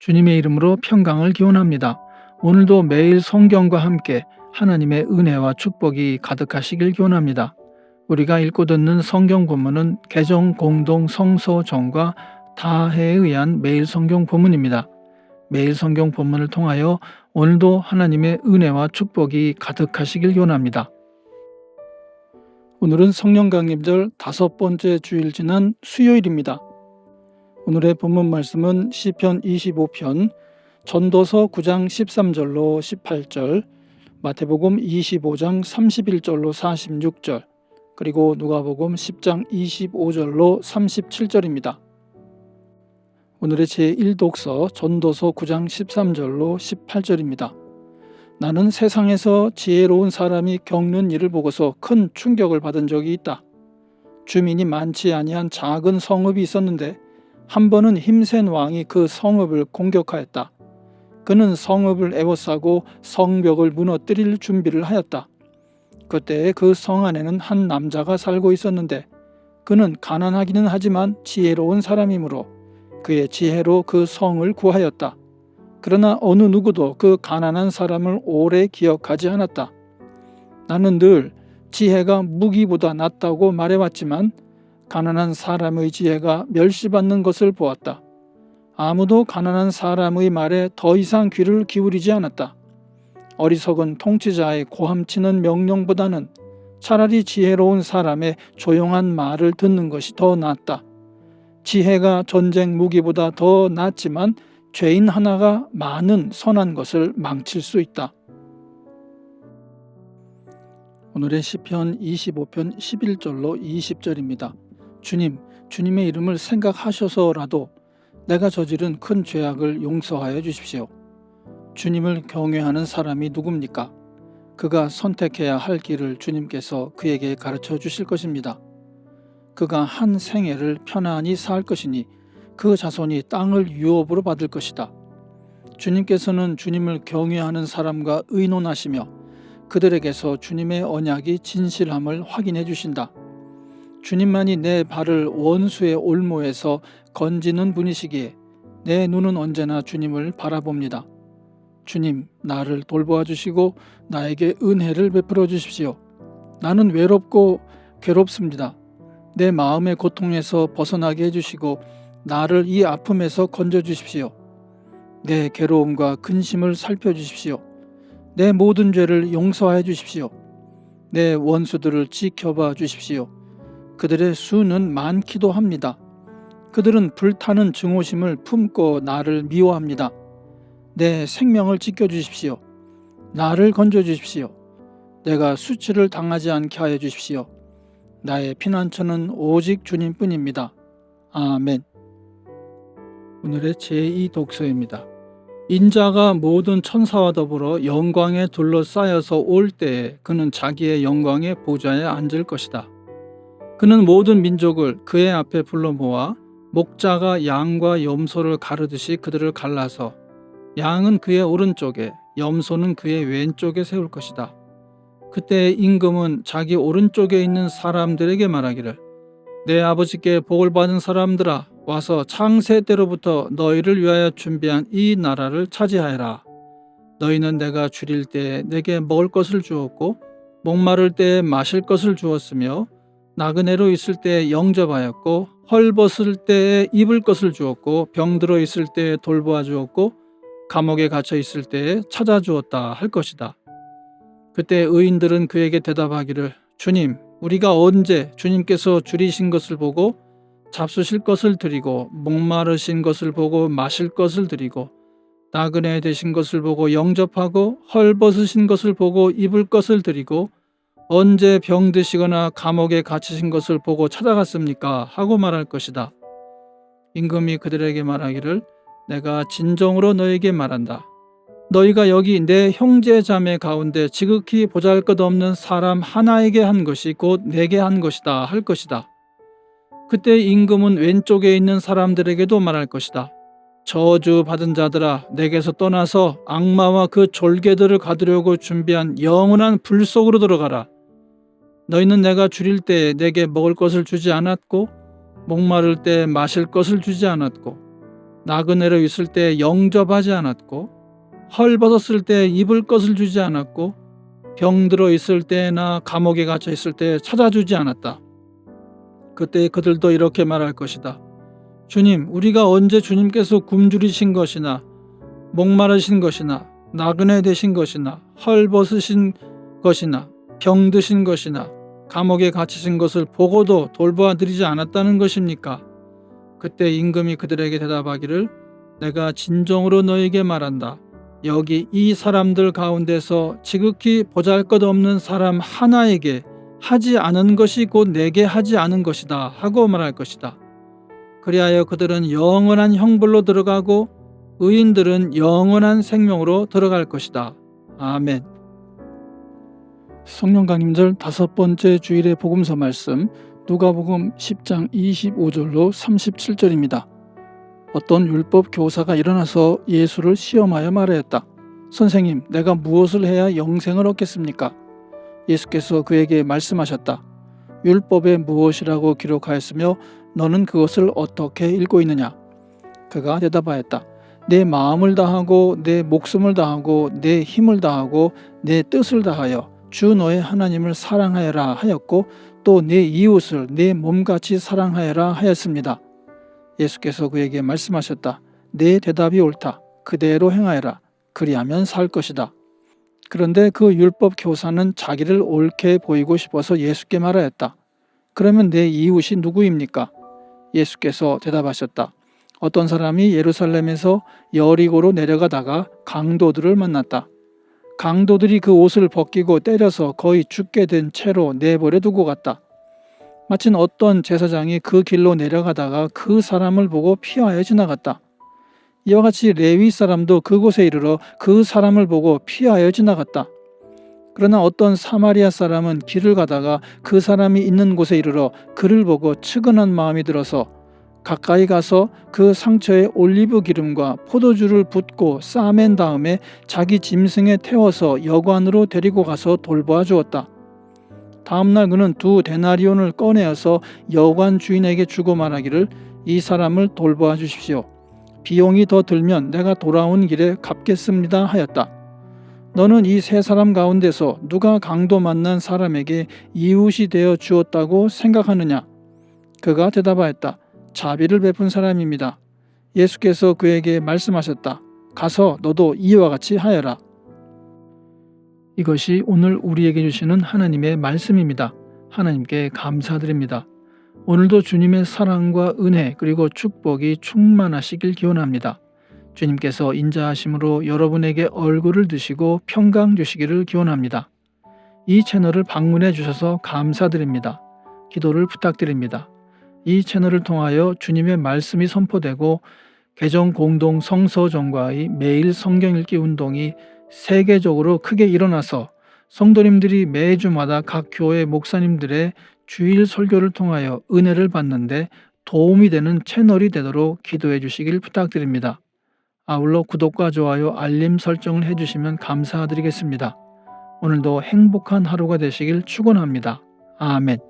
주님의 이름으로 평강을 기원합니다. 오늘도 매일 성경과 함께 하나님의 은혜와 축복이 가득하시길 기원합니다. 우리가 읽고 듣는 성경 본문은 개정 공동 성서정과 다해에 의한 매일 성경 본문입니다. 매일 성경 본문을 통하여 오늘도 하나님의 은혜와 축복이 가득하시길 기원합니다. 오늘은 성령 강림절 5번째 주일 지난 수요일입니다. 오늘의 본문 말씀은 시편 25편, 전도서 9장 13절로 18절, 마태복음 25장 31절로 46절, 그리고 누가복음 10장 25절로 37절입니다. 오늘의 제1독서 전도서 9장 13절로 18절입니다. 나는 세상에서 지혜로운 사람이 겪는 일을 보고서 큰 충격을 받은 적이 있다. 주민이 많지 아니한 작은 성읍이 있었는데 한 번은 힘센 왕이 그 성읍을 공격하였다. 그는 성읍을 에워싸고 성벽을 무너뜨릴 준비를 하였다. 그때 그 성 안에는 한 남자가 살고 있었는데 그는 가난하기는 하지만 지혜로운 사람이므로 그의 지혜로 그 성을 구하였다. 그러나 어느 누구도 그 가난한 사람을 오래 기억하지 않았다. 나는 늘 지혜가 무기보다 낫다고 말해왔지만 가난한 사람의 지혜가 멸시받는 것을 보았다. 아무도 가난한 사람의 말에 더 이상 귀를 기울이지 않았다. 어리석은 통치자의 고함치는 명령보다는 차라리 지혜로운 사람의 조용한 말을 듣는 것이 더 낫다. 지혜가 전쟁 무기보다 더 낫지만 죄인 하나가 많은 선한 것을 망칠 수 있다. 오늘의 시편 25편 11절로 20절입니다. 주님, 주님의 이름을 생각하셔서라도 내가 저지른 큰 죄악을 용서하여 주십시오. 주님을 경외하는 사람이 누굽니까? 그가 선택해야 할 길을 주님께서 그에게 가르쳐 주실 것입니다. 그가 한 생애를 편안히 살 것이니 그 자손이 땅을 유업으로 받을 것이다. 주님께서는 주님을 경외하는 사람과 의논하시며 그들에게서 주님의 언약이 진실함을 확인해 주신다. 주님만이 내 발을 원수의 올무에서 건지는 분이시기에 내 눈은 언제나 주님을 바라봅니다. 주님, 나를 돌보아 주시고 나에게 은혜를 베풀어 주십시오. 나는 외롭고 괴롭습니다. 내 마음의 고통에서 벗어나게 해주시고 나를 이 아픔에서 건져주십시오. 내 괴로움과 근심을 살펴주십시오. 내 모든 죄를 용서해 주십시오. 내 원수들을 지켜봐 주십시오. 그들의 수는 많기도 합니다. 그들은 불타는 증오심을 품고 나를 미워합니다. 내 생명을 지켜주십시오. 나를 건져주십시오. 내가 수치를 당하지 않게 하여 주십시오. 나의 피난처는 오직 주님뿐입니다. 아멘. 오늘의 제2독서입니다. 인자가 모든 천사와 더불어 영광에 둘러싸여서 올 때에 그는 자기의 영광의 보좌에 앉을 것이다. 그는 모든 민족을 그의 앞에 불러 모아 목자가 양과 염소를 가르듯이 그들을 갈라서 양은 그의 오른쪽에 염소는 그의 왼쪽에 세울 것이다. 그때 임금은 자기 오른쪽에 있는 사람들에게 말하기를 내 아버지께 복을 받은 사람들아 와서 창세 때로부터 너희를 위하여 준비한 이 나라를 차지하여라. 너희는 내가 줄일 때에 내게 먹을 것을 주었고 목마를 때에 마실 것을 주었으며 나그네로 있을 때에 영접하였고 헐벗을 때에 입을 것을 주었고 병들어 있을 때에 돌보아 주었고 감옥에 갇혀 있을 때에 찾아주었다 할 것이다. 그때 의인들은 그에게 대답하기를 주님, 우리가 언제 주님께서 줄이신 것을 보고 잡수실 것을 드리고 목마르신 것을 보고 마실 것을 드리고 나그네 되신 것을 보고 영접하고 헐벗으신 것을 보고 입을 것을 드리고 언제 병드시거나 감옥에 갇히신 것을 보고 찾아갔습니까? 하고 말할 것이다. 임금이 그들에게 말하기를 내가 진정으로 너에게 말한다. 너희가 여기 내 형제 자매 가운데 지극히 보잘것없는 사람 하나에게 한 것이 곧 내게 한 것이다 할 것이다. 그때 임금은 왼쪽에 있는 사람들에게도 말할 것이다. 저주 받은 자들아, 내게서 떠나서 악마와 그 졸개들을 가두려고 준비한 영원한 불 속으로 들어가라. 너희는 내가 줄일 때 내게 먹을 것을 주지 않았고 목마를 때 마실 것을 주지 않았고 나그네로 있을 때 영접하지 않았고, 헐벗었을 때 입을 것을 주지 않았고, 병들어 있을 때나 감옥에 갇혀 있을 때 찾아주지 않았다. 그때 그들도 이렇게 말할 것이다. 주님, 우리가 언제 주님께서 굶주리신 것이나 목마르신 것이나 나그네 되신 것이나 헐벗으신 것이나 병드신 것이나 감옥에 갇히신 것을 보고도 돌보아 드리지 않았다는 것입니까? 그때 임금이 그들에게 대답하기를, 내가 진정으로 너에게 말한다. 여기 이 사람들 가운데서 지극히 보잘것없는 사람 하나에게 하지 않은 것이 곧 내게 하지 않은 것이다 하고 말할 것이다. 그리하여 그들은 영원한 형벌로 들어가고 의인들은 영원한 생명으로 들어갈 것이다. 아멘. 성령 강림절 5번째 주일의 복음서 말씀, 누가복음 10장 25절로 37절입니다. 어떤 율법 교사가 일어나서 예수를 시험하여 말하였다. 선생님, 내가 무엇을 해야 영생을 얻겠습니까? 예수께서 그에게 말씀하셨다. 율법에 무엇이라고 기록하였으며 너는 그것을 어떻게 읽고 있느냐? 그가 대답하였다. 내 마음을 다하고 내 목숨을 다하고 내 힘을 다하고 내 뜻을 다하여 주 너의 하나님을 사랑하여라 하였고 또 내 이웃을 내 몸같이 사랑하여라 하였습니다. 예수께서 그에게 말씀하셨다. 내 대답이 옳다. 그대로 행하여라. 그리하면 살 것이다. 그런데 그 율법 교사는 자기를 옳게 보이고 싶어서 예수께 말하였다. 그러면 내 이웃이 누구입니까? 예수께서 대답하셨다. 어떤 사람이 예루살렘에서 여리고로 내려가다가 강도들을 만났다. 강도들이 그 옷을 벗기고 때려서 거의 죽게 된 채로 내버려 두고 갔다. 마침 어떤 제사장이 그 길로 내려가다가 그 사람을 보고 피하여 지나갔다. 이와 같이 레위 사람도 그곳에 이르러 그 사람을 보고 피하여 지나갔다. 그러나 어떤 사마리아 사람은 길을 가다가 그 사람이 있는 곳에 이르러 그를 보고 측은한 마음이 들어서 가까이 가서 그 상처에 올리브 기름과 포도주를 붓고 싸맨 다음에 자기 짐승에 태워서 여관으로 데리고 가서 돌보아 주었다. 다음날 그는 2데나리온을 꺼내어서 여관 주인에게 주고 말하기를, 이 사람을 돌보아 주십시오. 비용이 더 들면 내가 돌아온 길에 갚겠습니다 하였다. 너는 이 세 사람 가운데서 누가 강도 만난 사람에게 이웃이 되어 주었다고 생각하느냐? 그가 대답하였다. 자비를 베푼 사람입니다. 예수께서 그에게 말씀하셨다. 가서 너도 이와 같이 하여라. 이것이 오늘 우리에게 주시는 하나님의 말씀입니다. 하나님께 감사드립니다. 오늘도 주님의 사랑과 은혜 그리고 축복이 충만하시길 기원합니다. 주님께서 인자하심으로 여러분에게 얼굴을 드시고 평강 주시기를 기원합니다. 이 채널을 방문해 주셔서 감사드립니다. 기도를 부탁드립니다. 이 채널을 통하여 주님의 말씀이 선포되고 개정 공동 성서정과의 매일 성경 읽기 운동이 세계적으로 크게 일어나서 성도님들이 매주마다 각 교회 목사님들의 주일 설교를 통하여 은혜를 받는데 도움이 되는 채널이 되도록 기도해 주시길 부탁드립니다. 아울러 구독과 좋아요, 알림 설정을 해주시면 감사드리겠습니다. 오늘도 행복한 하루가 되시길 축원합니다. 아멘.